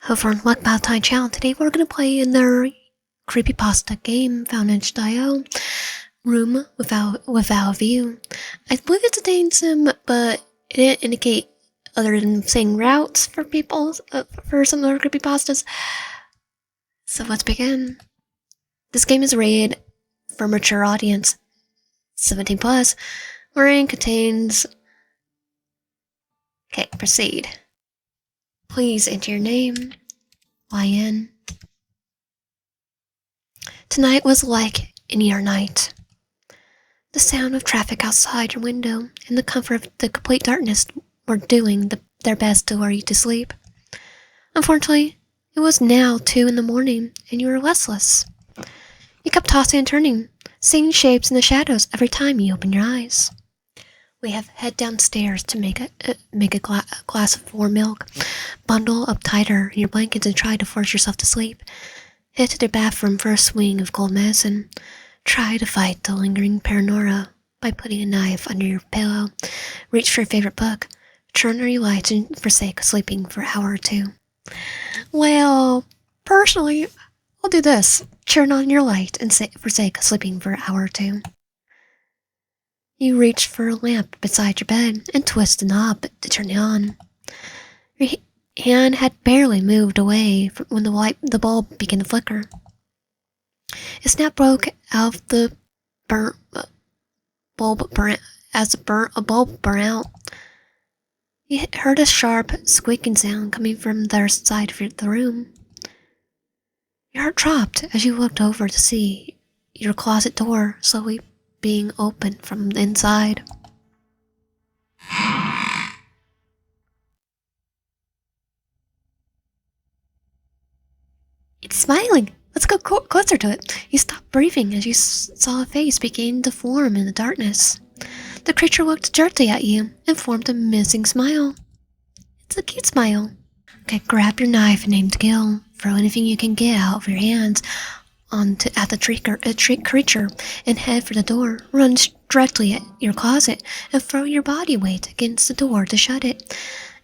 Over on Luck Time channel, today we're gonna play in their Creepypasta game found in style room without view. I believe it's a dating sim, but it didn't indicate other than saying routes for people for some other creepypastas. So let's begin. This game is rated for mature audience, 17 plus. Wherein contains. Okay, proceed. Please enter your name. YN. Tonight was like any other night. The sound of traffic outside your window and the comfort of the complete darkness were doing their best to lure you to sleep. Unfortunately, it was now 2 in the morning and you were restless. You kept tossing and turning, seeing shapes in the shadows every time you opened your eyes. We have head downstairs to make a glass of warm milk, bundle up tighter in your blankets and try to force yourself to sleep. Head to the bathroom for a swing of cold medicine. Try to fight the lingering paranoia by putting a knife under your pillow. Reach for your favorite book. Turn on your lights and forsake sleeping for an hour or two. Well, personally, I'll do this. Turn on your light and forsake sleeping for an hour or two. You reach for a lamp beside your bed and twist the knob to turn it on. Your hand had barely moved away when the bulb began to flicker. A snap broke out of the bulb as a bulb burned out. You heard a sharp squeaking sound coming from the other side of the room. Your heart dropped as you looked over to see your closet door slowly being opened from the inside. It's smiling. Let's go closer to it. You stopped breathing as you saw a face begin to form in the darkness. The creature looked directly at you and formed a menacing smile. It's a cute smile. Okay, grab your knife and aim to kill. Throw anything you can get out of your hands at the creature and head for the door. Run directly at your closet and throw your body weight against the door to shut it.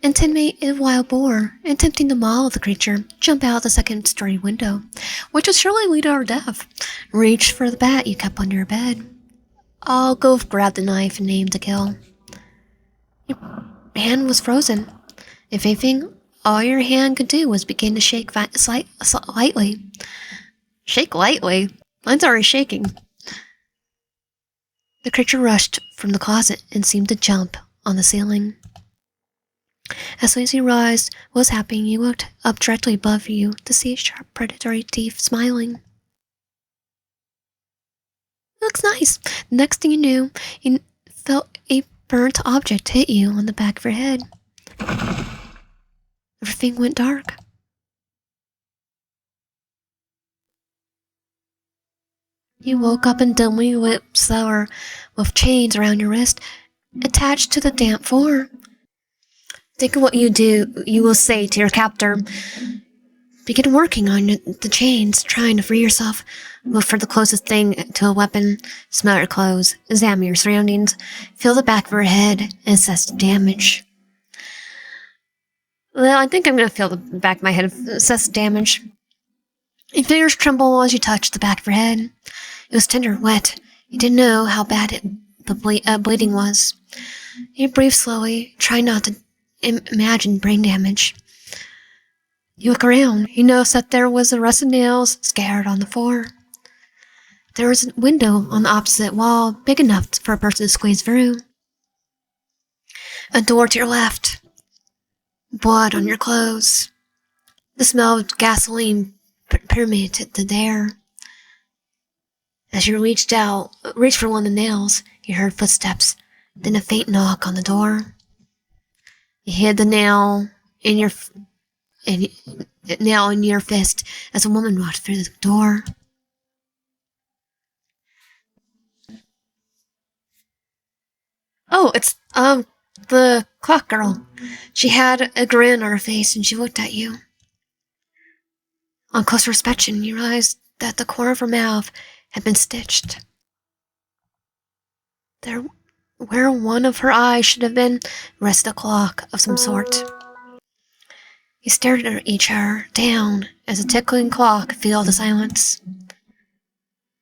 Intimidate a wild boar, attempting to maul the creature, jump out the second-story window, which would surely lead to our death. Reach for the bat you kept under your bed. I'll go grab the knife and aim to kill. Your hand was frozen. If anything, all your hand could do was begin to shake lightly. Shake lightly? Mine's already shaking. The creature rushed from the closet and seemed to jump on the ceiling. As soon as you realized what was happening, you looked up directly above you to see sharp predatory teeth smiling. It looks nice. The next thing you knew, you felt a burnt object hit you on the back of your head. Everything went dark. You woke up in dimly lit cellar with chains around your wrist, attached to the damp floor. Think of what you will say to your captor. Begin working on the chains, trying to free yourself. Look for the closest thing to a weapon. Smell your clothes. Examine your surroundings. Feel the back of your head and assess the damage. Well, I think I'm going to feel the back of my head and assess the damage. Your fingers tremble as you touch the back of your head. It was tender, wet. You didn't know how bad the bleeding was. You breathe slowly, try not to imagine brain damage. You look around. You notice that there was a rusted nails scattered on the floor. There was a window on the opposite wall, big enough for a person to squeeze through. A door to your left. Blood on your clothes. The smell of gasoline permeated the air. As you reached for one of the nails, you heard footsteps, then a faint knock on the door. You hid the nail in your fist as a woman walked through the door. Oh, it's the clock girl. She had a grin on her face and she looked at you. On closer inspection, you realized that the corner of her mouth had been stitched. There, where one of her eyes should have been, rested a clock of some sort. He stared at each other down as a tickling clock filled the silence.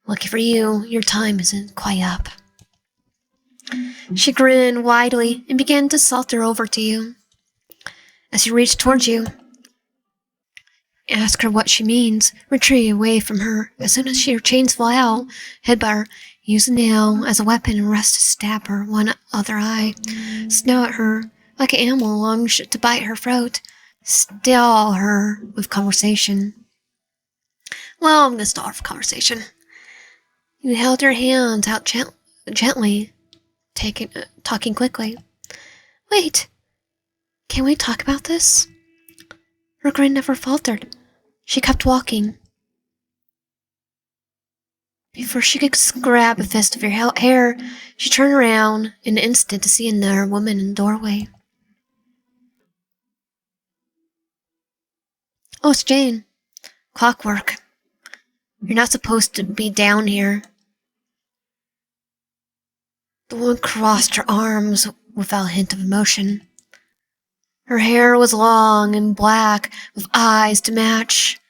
Lucky for you, your time isn't quite up. She grinned widely and began to saunter over to you. As he reached towards you, ask her what she means, retreat away from her. As soon as her chains fly out, headbutt her, use a nail as a weapon and rest to stab her one other eye. Snout at her like an animal longs to bite her throat. Stall her with conversation. Well, I'm gonna stall her with conversation. You held her hand out gently, talking quickly. Wait, can we talk about this? Her grin never faltered. She kept walking. Before she could grab a fist of your hair, she turned around in an instant to see another woman in the doorway. Oh, it's Jane. Clockwork. You're not supposed to be down here. The woman crossed her arms without a hint of emotion. Her hair was long and black, with eyes to match,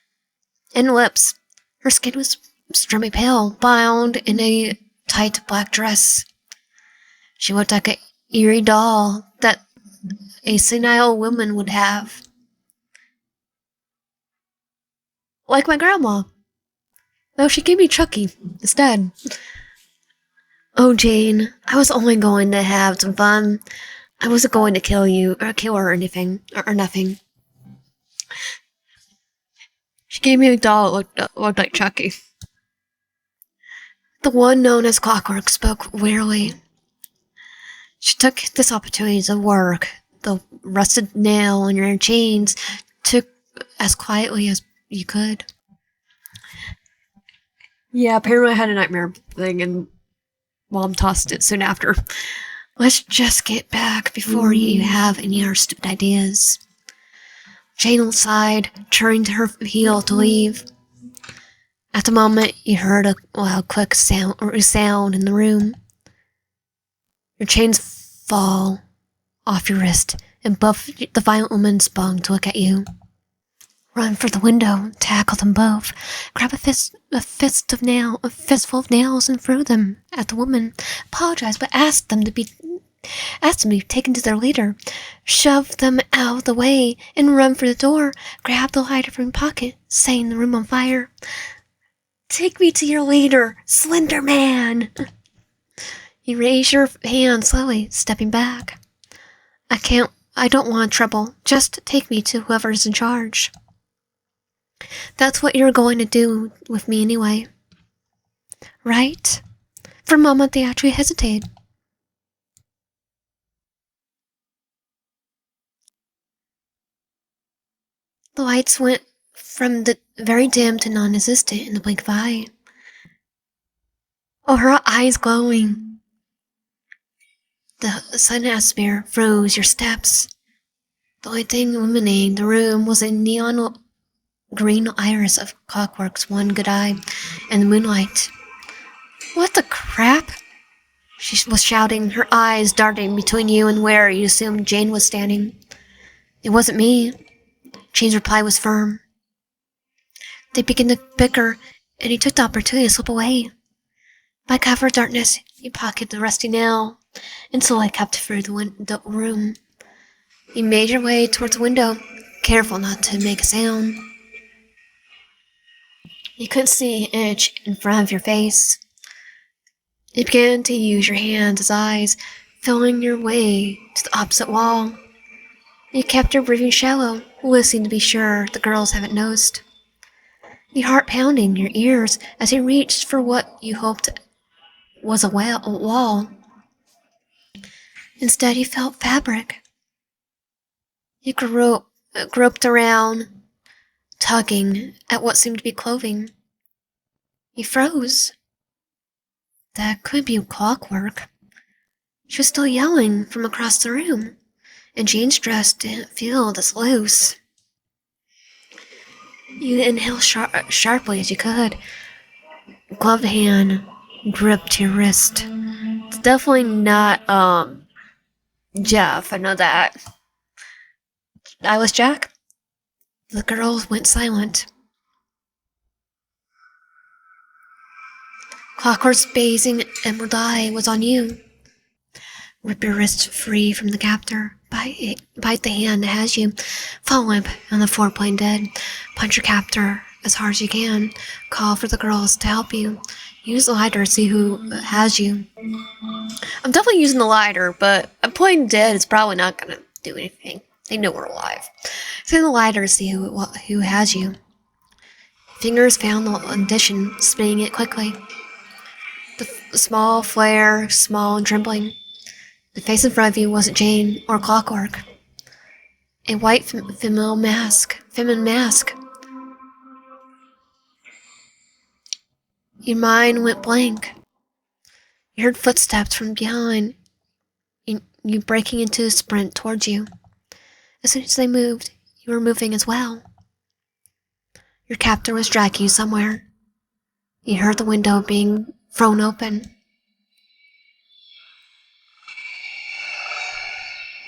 and lips. Her skin was extremely pale, bound in a tight black dress. She looked like an eerie doll that a senile woman would have. Like my grandma. Though she gave me Chucky instead. Oh, Jane, I was only going to have some fun. I wasn't going to kill you, or kill her or anything, or nothing. She gave me a doll that looked like Chucky. The one known as Clockwork spoke wearily. She took this opportunity to work the rusted nail on your chains took as quietly as you could. Yeah, apparently I had a nightmare thing and Mom tossed it soon after. Let's just get back before you have any other stupid ideas. Jane sighed, turned to her heel to leave. At the moment, you heard a loud, quick sound in the room. Your chains fall off your wrist, and both the violent woman spun to look at you. Run for the window, tackle them both, grab a fistful of nails and throw them at the woman. Apologize, but ask them to be taken to their leader. Shove them out of the way and run for the door. Grab the lighter from your pocket, setting the room on fire. Take me to your leader, Slender Man. You raise your hand slowly, stepping back. I don't want trouble. Just take me to whoever's in charge. That's what you're going to do with me anyway. Right? For a moment, they actually hesitated. The lights went from the very dim to non-existent in the blink of an eye. Oh, her eyes glowing. The sudden atmosphere froze your steps. The only thing illuminating the room was a neon green iris of Clockwork's one good eye and the moonlight. What the crap? She was shouting, her eyes darting between you and where you assumed Jane was standing. It wasn't me. Jane's reply was firm. They began to bicker, and he took the opportunity to slip away. By cover of darkness, he pocketed the rusty nail and slowly kept through the room. You made your way towards the window, careful not to make a sound. You couldn't see an inch in front of your face. You began to use your hands as eyes, feeling your way to the opposite wall. You kept your breathing shallow, listening to be sure the girls haven't noticed. Your heart pounding in your ears as you reached for what you hoped was a wall. Instead, you felt fabric. You groped around, tugging at what seemed to be clothing. You froze. That could be Clockwork. She was still yelling from across the room, and Jane's dress didn't feel this loose. You inhaled sharply as you could. Gloved hand gripped your wrist. It's definitely not, Jeff, I know that. I was Jack? The girl went silent. Clockwork's blazing emerald eye was on you. Rip your wrist free from the captor. Bite the hand that has you. Follow him on the four-point dead. Punch your captor as hard as you can. Call for the girls to help you. Use the lighter to see who has you. I'm definitely using the lighter, but a point dead is probably not going to do anything. They know we're alive. Using the lighter to see who has you. Fingers found the addition, spinning it quickly. The small flare, small and trembling. The face in front of you wasn't Jane or Clockwork. A white feminine mask. Your mind went blank. You heard footsteps from behind, you breaking into a sprint towards you. As soon as they moved, you were moving as well. Your captor was dragging you somewhere. You heard the window being thrown open.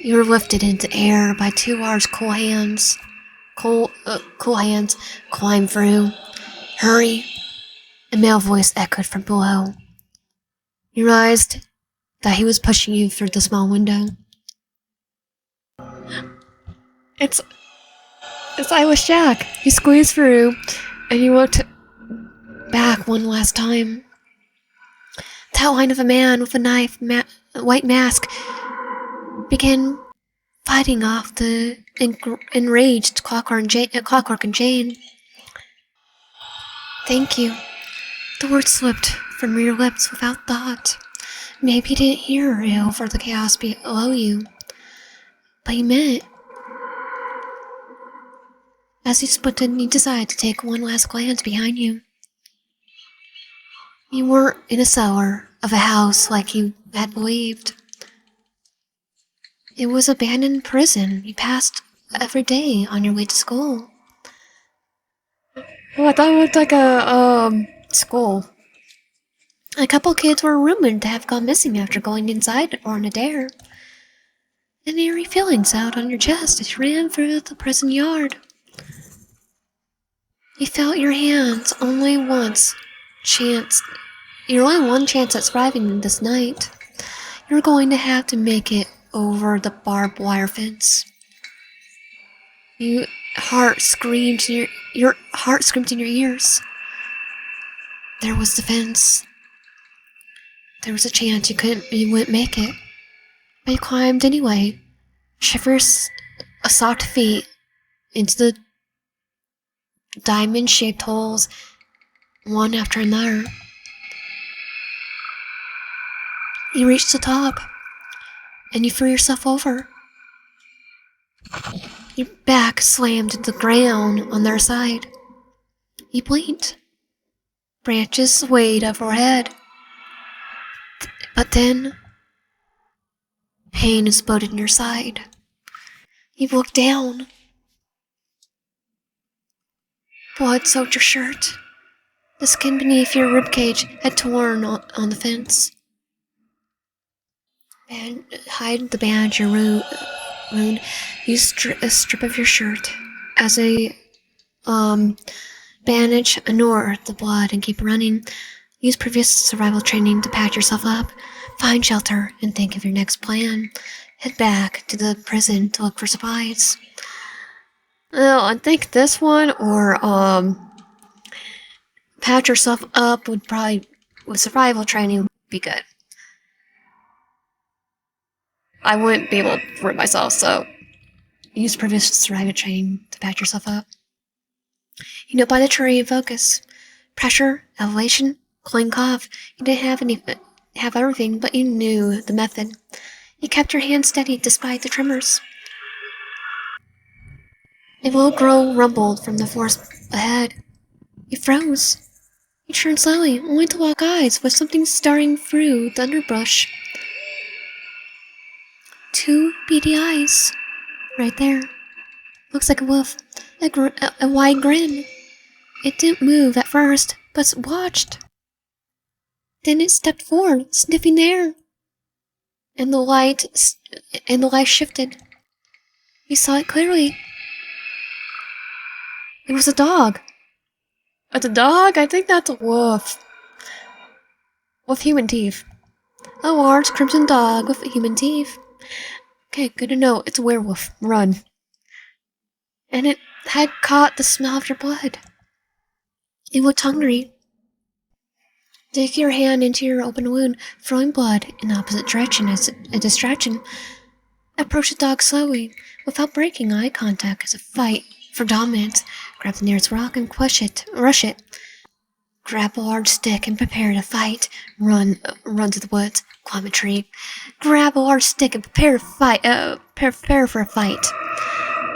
You were lifted into air by two large cool hands. Cool hands climbed through. Hurry! A male voice echoed from below. You realized that he was pushing you through the small window. It's Silas Jack. He squeezed through, and you looked back one last time. The outline of a man with a knife, white mask, began fighting off the enraged Clockwork and Jane. Thank you. The word slipped from your lips without thought. Maybe you didn't hear it over the chaos below you, but you meant it. As you splinted, you decided to take one last glance behind you. You weren't in a cellar of a house like you had believed. It was an abandoned prison you passed every day on your way to school. Oh, I thought it looked like a school. A couple kids were rumored to have gone missing after going inside on a dare. An eerie feeling settled on your chest as you ran through the prison yard. You felt your hands your only one chance at surviving this night. You're going to have to make it over the barbed wire fence. Your heart screamed in your ears. There was the fence. There was a chance you wouldn't make it, but you climbed anyway. Shivers a soft feet into the diamond-shaped holes, one after another. You reached the top, and you threw yourself over. Your back slammed into the ground on their side. You blinked. Branches swayed overhead. But then, pain exploded in your side. You looked down. Blood soaked your shirt. The skin beneath your ribcage had torn on the fence. Hide the bandage your wound. Use a strip of your shirt as a bandage, ignore the blood and keep running. Use previous survival training to patch yourself up. Find shelter and think of your next plan. Head back to the prison to look for supplies. Well, I think this one or patch yourself up would probably, with survival training, would be good. I wouldn't be able to hurt myself, so use previous survival training to patch yourself up. You know by the tree and focus. Pressure, elevation, clean cough. You didn't have everything, but you knew the method. You kept your hand steady despite the tremors. A low growl rumbled from the forest ahead. You froze. You turned slowly, only to lock eyes with something staring through the underbrush. Two beady eyes. Right there. Looks like a wolf. A wide grin. It didn't move at first, but watched. Then it stepped forward, sniffing the air. And the light shifted. You saw it clearly. It was a dog. It's a dog? I think that's a wolf. With human teeth. A large crimson dog with human teeth. Okay, good to know. It's a werewolf. Run. And it had caught the smell of your blood. It looked hungry. Dig your hand into your open wound, throwing blood in the opposite direction as a distraction. Approach the dog slowly, without breaking eye contact as a fight for dominance. Grab the nearest rock and rush it. Grab a large stick and prepare to fight. Run to the woods. Climb a tree. Grab a large stick and prepare to fight. Prepare for a fight.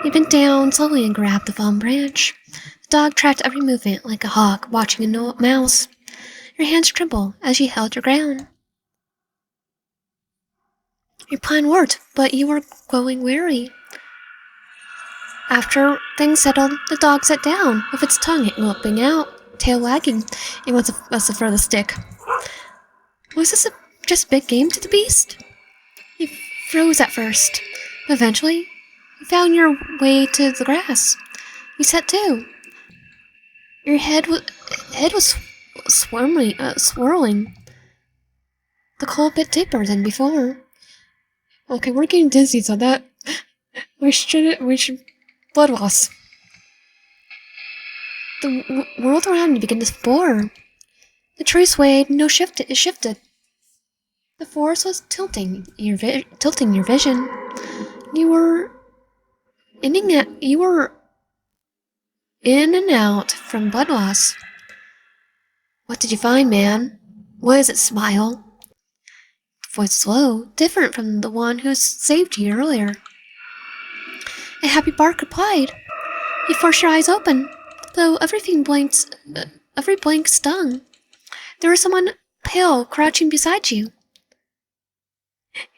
You bent down slowly and grabbed the fallen branch. The dog tracked every movement like a hawk watching a mouse. Your hands trembled as you held your ground. Your plan worked, but you were growing weary. After things settled, the dog sat down, with its tongue loping out, tail wagging. It was to throw the stick. Was this just a big game to the beast? He froze at first. Eventually, you found your way to the grass. You sat too. Your head was swirling. The cold bit deeper than before. Okay, we're getting dizzy, so that we should blood loss. The world around you began to blur. The tree swayed, it shifted. The forest was tilting your vision. You were in and out from blood loss. What did you find, man? What is it, Smile? The voice was low, different from the one who saved you earlier. A happy bark replied. You forced your eyes open, though every blink stung. There was someone pale crouching beside you.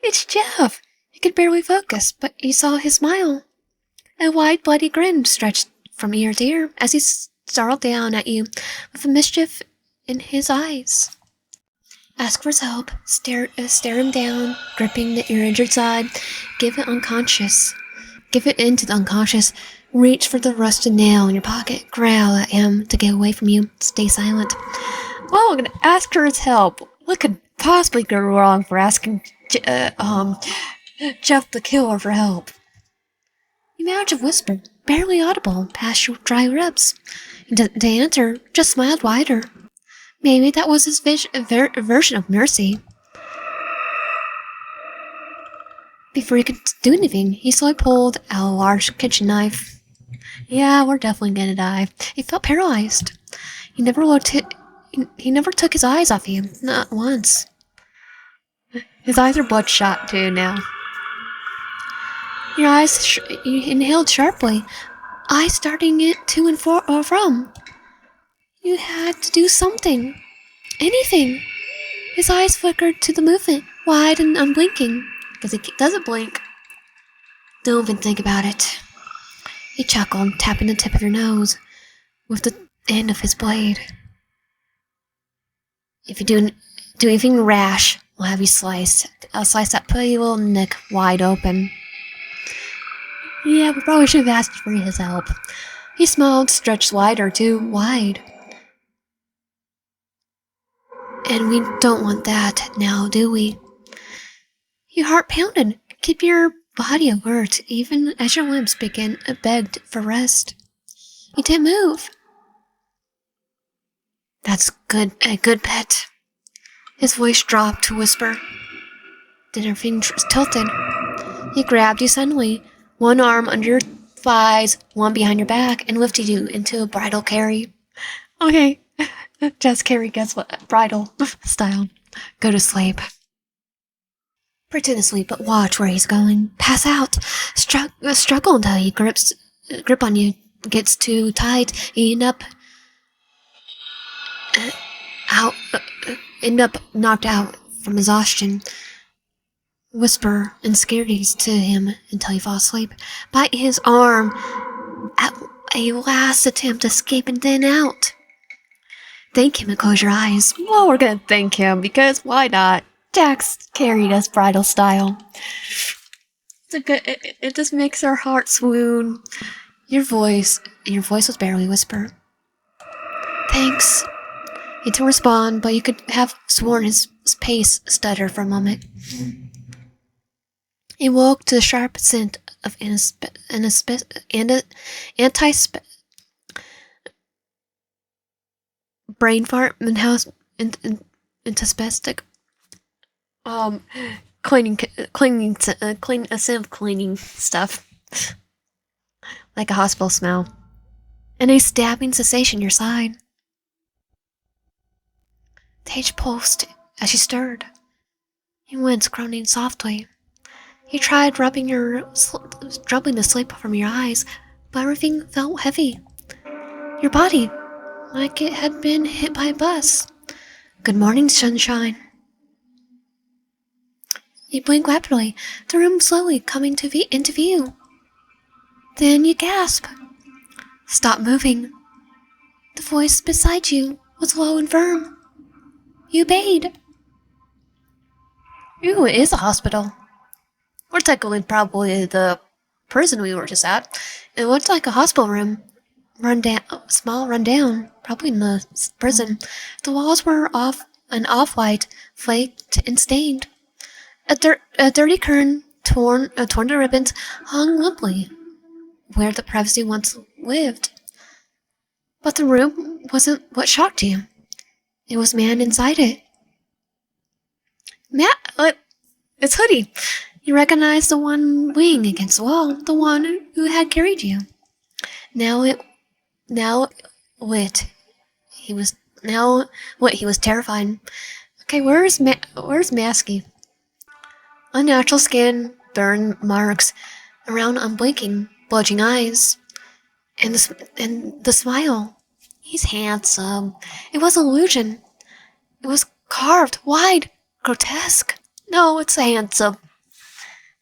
It's Jeff! You could barely focus, but you saw his smile. A wide, bloody grin stretched from ear to ear as he startled down at you with a mischief in his eyes. Ask for his help, stare him down, gripping your injured side, give it into the unconscious, reach for the rusted nail in your pocket, growl at him to get away from you, stay silent. Well, I'm gonna ask for his help. What could possibly go wrong for asking Jeff the Killer for help? You managed a whisper, barely audible, past your dry ribs. The answer just smiled wider. Maybe that was his version of mercy. Before he could do anything, he slowly pulled out a large kitchen knife. Yeah, we're definitely gonna die. He felt paralyzed. He never took his eyes off you, not once. His eyes are bloodshot too now. Your eyes, you inhaled sharply, eyes starting it to and from. You had to do something. Anything. His eyes flickered to the movement, wide and unblinking. Because he doesn't blink. Don't even think about it. He chuckled, tapping the tip of your nose with the end of his blade. If you do anything rash, we'll have you sliced. I'll slice that pretty little neck wide open. Yeah, we probably should have asked for his help. He smiled, stretched wider, too wide. And we don't want that now, do we? Your heart pounded. Keep your body alert, even as your limbs begged for rest. You didn't move. That's a good pet. His voice dropped to whisper. Then everything tilted. He grabbed you suddenly, one arm under your thighs, one behind your back, and lifted you into a bridal carry. Okay, just carry gets what bridal style. Go to sleep. Pretend to sleep, but watch where he's going. Pass out. Struggle until he grip on you gets too tight. You end up knocked out from exhaustion. Whisper insecurities to him until you fall asleep. Bite his arm at a last attempt to escape and then out. Thank him and close your eyes. Well, we're gonna thank him because why not? Jax carried us bridal style. It just makes our heart swoon. Your voice was barely a whisper. Thanks. He didn't respond, but you could have sworn his pace stuttered for a moment. He woke to the sharp scent of brain fart and house antispastic cleaning a scent of cleaning stuff like a hospital smell and a stabbing sensation in your side. Tage pulsed as she stirred. He winced, groaning softly. He tried rubbing the sleep from your eyes, but everything felt heavy. Your body, like it had been hit by a bus. Good morning, sunshine. You blink rapidly, the room slowly coming into view. Then you gasp. Stop moving. The voice beside you was low and firm. You obeyed. Ooh, it is a hospital. Or technically probably the prison we were just at. It looked like a hospital room. Small rundown, probably in the prison. The walls were off-white, flaked and stained. A dirty curtain, torn to ribbons, hung limply where the privacy once lived. But the room wasn't what shocked you. It was man inside it. It's Hoodie. You recognized the one wing against the wall, the one who had carried you. Now he was terrified. Okay, where's Masky? Unnatural skin, burn marks around unblinking, bulging eyes, and the smile. He's handsome. It was an illusion. It was carved, wide, grotesque. No, it's handsome.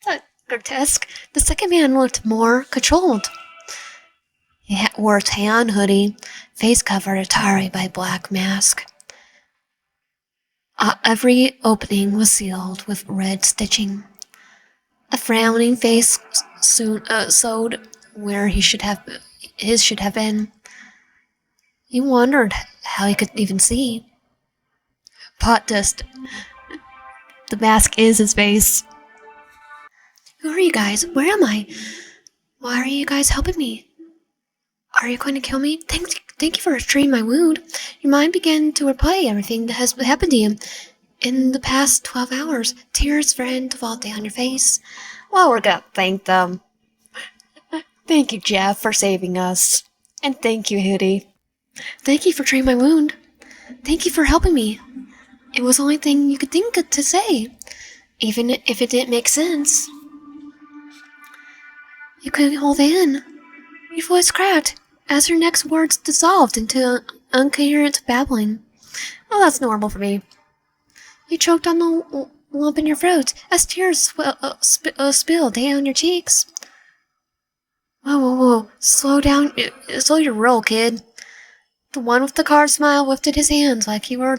Not grotesque. The second man looked more controlled. He wore a tan hoodie, face covered entirely by a black mask. Every opening was sealed with red stitching. A frowning face sewed where his should have been. You wondered how he could even see. Pot dust. The mask is his face. Who are you guys? Where am I? Why are you guys helping me? Are you going to kill me? Thank you for treating my wound. Your mind began to replay everything that has happened to you in the past 12 hours. Tears began to fall down your face. Well, we're gonna thank them. Thank you, Jeff, for saving us. And thank you, Hoodie. Thank you for treating my wound. Thank you for helping me. It was the only thing you could think of to say, even if it didn't make sense. You couldn't hold in. Your voice cracked as your next words dissolved into incoherent babbling. Well, that's normal for me. You choked on the lump in your throat as tears spilled down your cheeks. Whoa. Slow down. Slow your roll, kid. The one with the carved smile lifted his hands like he were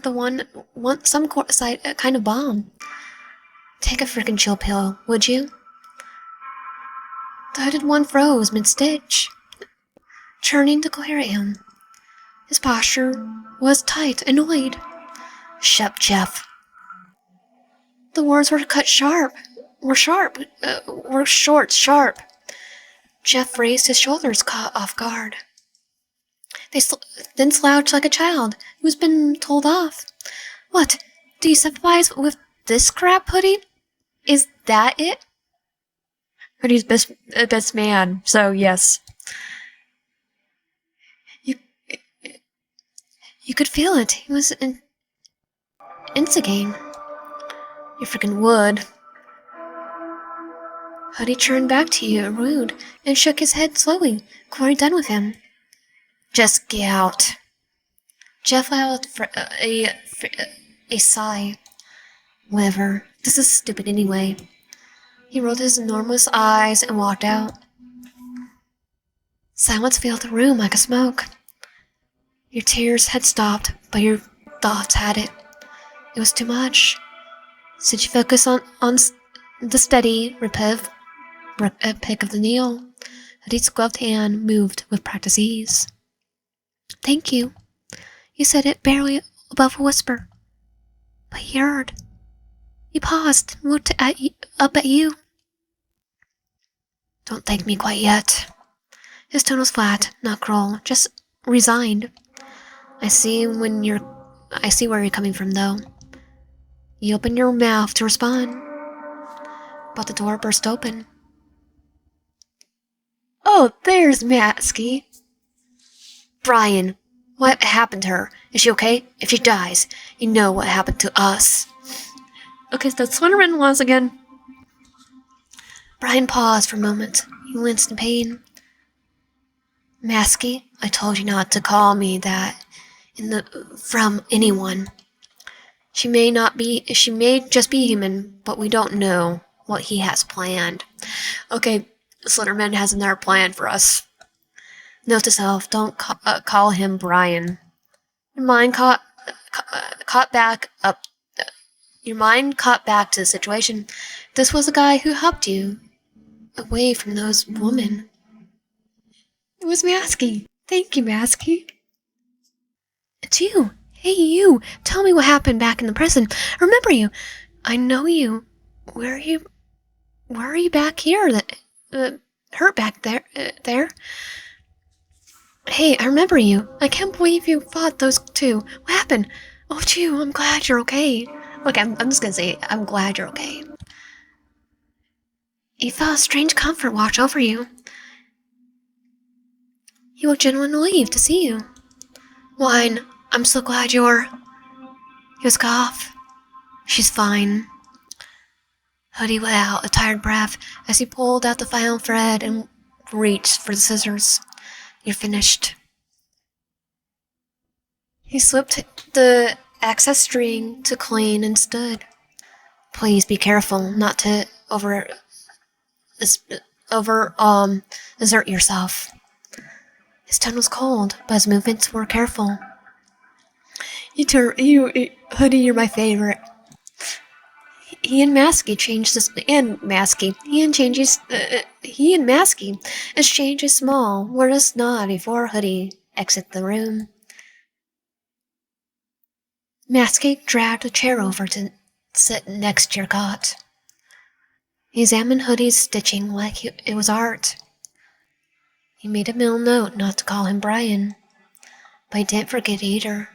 some kind of bomb. Take a freaking chill pill, would you? The hooded one froze mid-stitch, turning to glare at him. His posture was tight, annoyed. Shut, Jeff. The words were cut sharp. Were short, sharp. Jeff raised his shoulders, caught off guard. They then slouched like a child who's been told off. What? Do you sympathize with this crap, Hoodie? Is that it? Hoodie's best man, so yes. You could feel it. He was instigating. You freaking would. Hoodie turned back to you, rude, and shook his head slowly, quite done with him. Just get out. Jeff let out a sigh. Whatever. This is stupid anyway. He rolled his enormous eyes and walked out. Silence filled the room like a smoke. Your tears had stopped, but your thoughts hadn't. It was too much. So you focus on the steady, repetitive pick of the needle. Hoodie's gloved hand moved with practiced ease. Thank you. You said it barely above a whisper. But he heard. He paused and looked up at you. Don't thank me quite yet. His tone was flat, not cruel, just resigned. I see where you're coming from, though. You opened your mouth to respond, but the door burst open. Oh, there's Matsky. Brian, what happened to her? Is she okay? If she dies, you know what happened to us. Okay, so Slenderman once again. Brian paused for a moment. He winced in pain. Matsky, I told you not to call me that from anyone. She may just be human, but we don't know what he has planned. Okay, Slenderman has another plan for us. Note to self, don't call him Brian. Your mind caught back to the situation. This was the guy who helped you away from those women. It was Matsky. Thank you, Matsky. It's you. Hey, you. Tell me what happened back in the prison. I remember you. I know you. Where are you back here? Hurt back there? Hey, I remember you. I can't believe you fought those two. What happened? Oh, Chew, I'm glad you're okay. Look, I'm just gonna say, I'm glad you're okay. You felt a strange comfort wash over you. You look genuinely relieved to see you. Wine, I'm so glad you're... He was cough. She's fine. Hoodie let out a tired breath as he pulled out the final thread and reached for the scissors. You're finished. He slipped the excess string to clean and stood. Please be careful not to exert yourself. His tone was cold, but his movements were careful. Hoodie, you're my favorite. He and Matsky exchange a small, wordless nod before Hoodie exit the room. Matsky dragged a chair over to sit next to your cot. He examined Hoodie's stitching like it was art. He made a mental note not to call him Brian, but he didn't forget either.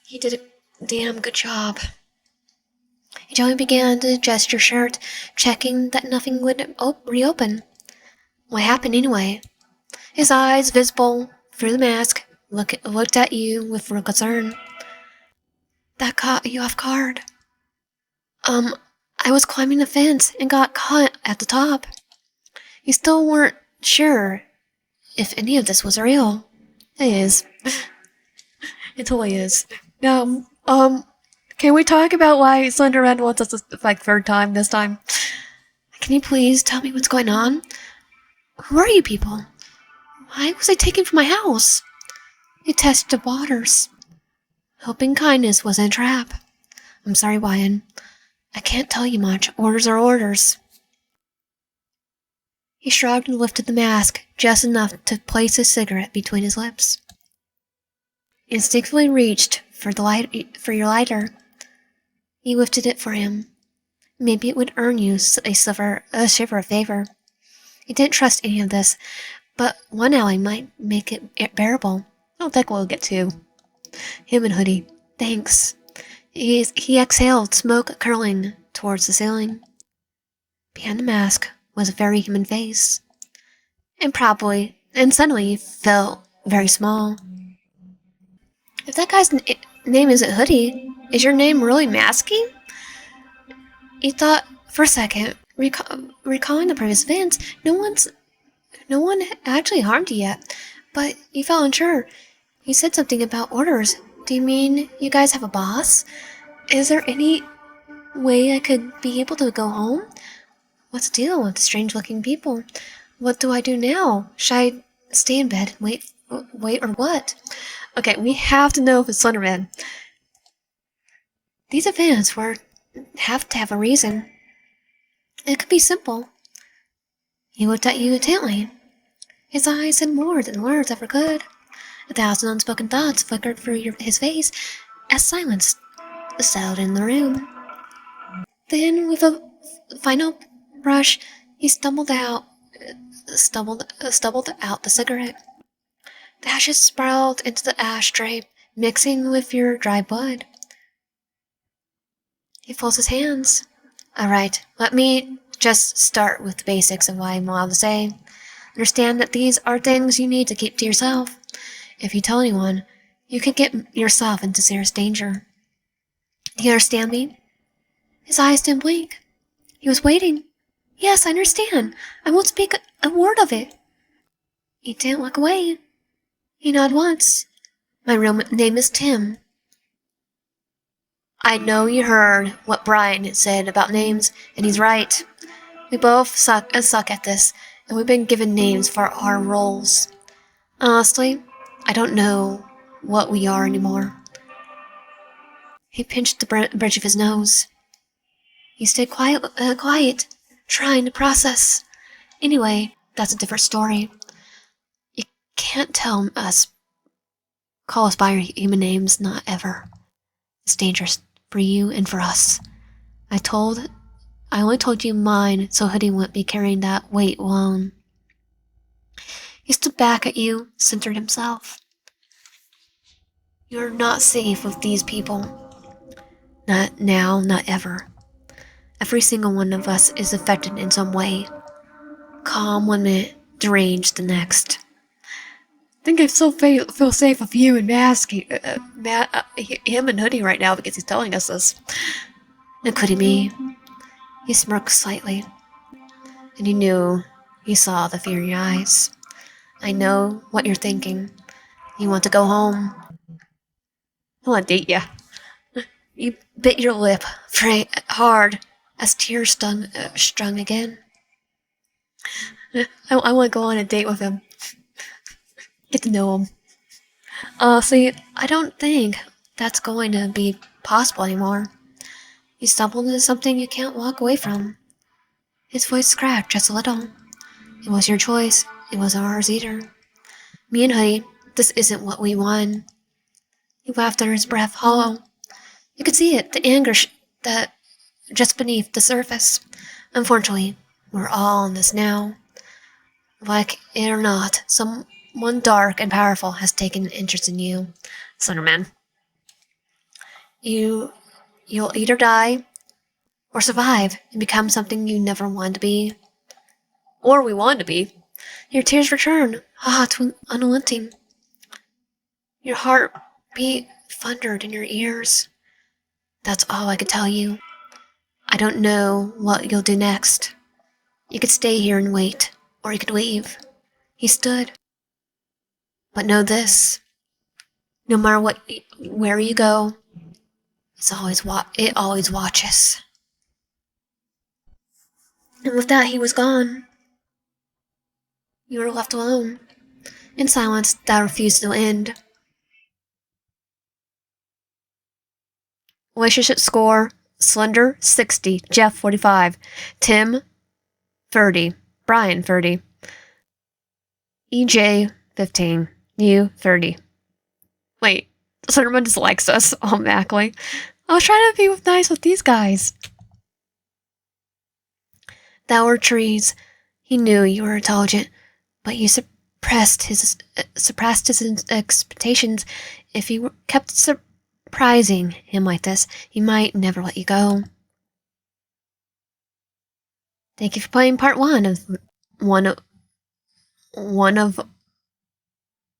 He did a damn good job. He gently began to adjust your shirt, checking that nothing would reopen. What happened anyway? His eyes, visible through the mask, looked at you with real concern. That caught you off guard. I was climbing the fence and got caught at the top. You still weren't sure if any of this was real. It is. It totally is. Now, can we talk about why Slenderman wants us third time this time? Can you please tell me what's going on? Who are you people? Why was I taken from my house? You tested the waters. Hoping kindness wasn't a trap. I'm sorry, Wyan. I can't tell you much. Orders are orders. He shrugged and lifted the mask just enough to place his cigarette between his lips. Instinctively reached for your lighter. You lifted it for him. Maybe it would earn you a shiver of favor. He didn't trust any of this, but one alley might make it bearable. I don't think we'll get to. Him and Hoodie. Thanks. He exhaled, smoke curling towards the ceiling. Behind the mask was a very human face. And suddenly he felt very small. If that guy's name isn't Hoodie, is your name really Matsky? You thought for a second, recalling the previous events, no one actually harmed you yet, but you felt unsure. You said something about orders. Do you mean you guys have a boss? Is there any way I could be able to go home? What's the deal with the strange-looking people? What do I do now? Should I stay in bed and wait or what? Okay, we have to know if it's Slenderman. These events have to have a reason. It could be simple. He looked at you intently. His eyes said more than words ever could. 1,000 unspoken thoughts flickered through his face as silence settled in the room. Then, with a final brush, he stumbled out the cigarette. The ashes sprawled into the ashtray, mixing with your dry blood. He folds his hands. All right, let me just start with the basics of what I'm allowed to say. Understand that these are things you need to keep to yourself. If you tell anyone, you could get yourself into serious danger. Do you understand me? His eyes didn't blink. He was waiting. Yes, I understand. I won't speak a word of it. He didn't look away. He nodded once. My real name is Tim. I know you heard what Brian said about names, and he's right. We both suck at this, and we've been given names for our roles. Honestly, I don't know what we are anymore. He pinched the bridge of his nose. He stayed quiet, trying to process. Anyway, that's a different story. You can't call us by our human names, not ever. It's dangerous for you and for us. I only told you mine so Hoodie wouldn't be carrying that weight alone. He stood back at you, centered himself. You're not safe with these people. Not now, not ever. Every single one of us is affected in some way. Calm one minute, deranged the next. I think I still feel safe with you and him and Hoodie right now because he's telling us this. And could he be? He smirked slightly. And he saw the fear in your eyes. I know what you're thinking. You want to go home. I want to date ya. You bit your lip hard as tears strung again. I want to go on a date with him. Get to know him. See, I don't think that's going to be possible anymore. You stumbled into something you can't walk away from. His voice cracked just a little. It was your choice. It wasn't ours either. Me and Hoodie, this isn't what we want. He laughed under his breath, hollow. You could see it, the anger that just beneath the surface. Unfortunately, we're all in this now. Like it or not, someone dark and powerful has taken an interest in you, Slenderman. You'll either die or survive and become something you never wanted to be. Or we wanted to be. Your tears return, unrelenting. Your heartbeat thundered in your ears. That's all I could tell you. I don't know what you'll do next. You could stay here and wait, or you could leave. He stood. But know this. No matter where you go, it always watches. And with that, he was gone. You were left alone, in silence that refused to end. Relationship score: Slender 60, Jeff 45, Tim 30, Brian 30, EJ 15, you 30. Wait, Slenderman dislikes us automatically. I was trying to be nice with these guys. Thou were trees. He knew you were intelligent, but you suppressed his expectations. If you kept surprising him like this, he might never let you go. Thank you for playing part one of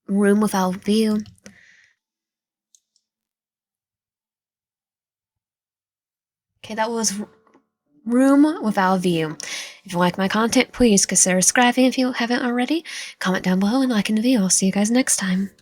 Room Without View. Okay, that was Room Without View. If you like my content, please consider subscribing if you haven't already. Comment down below and like the video. I'll see you guys next time.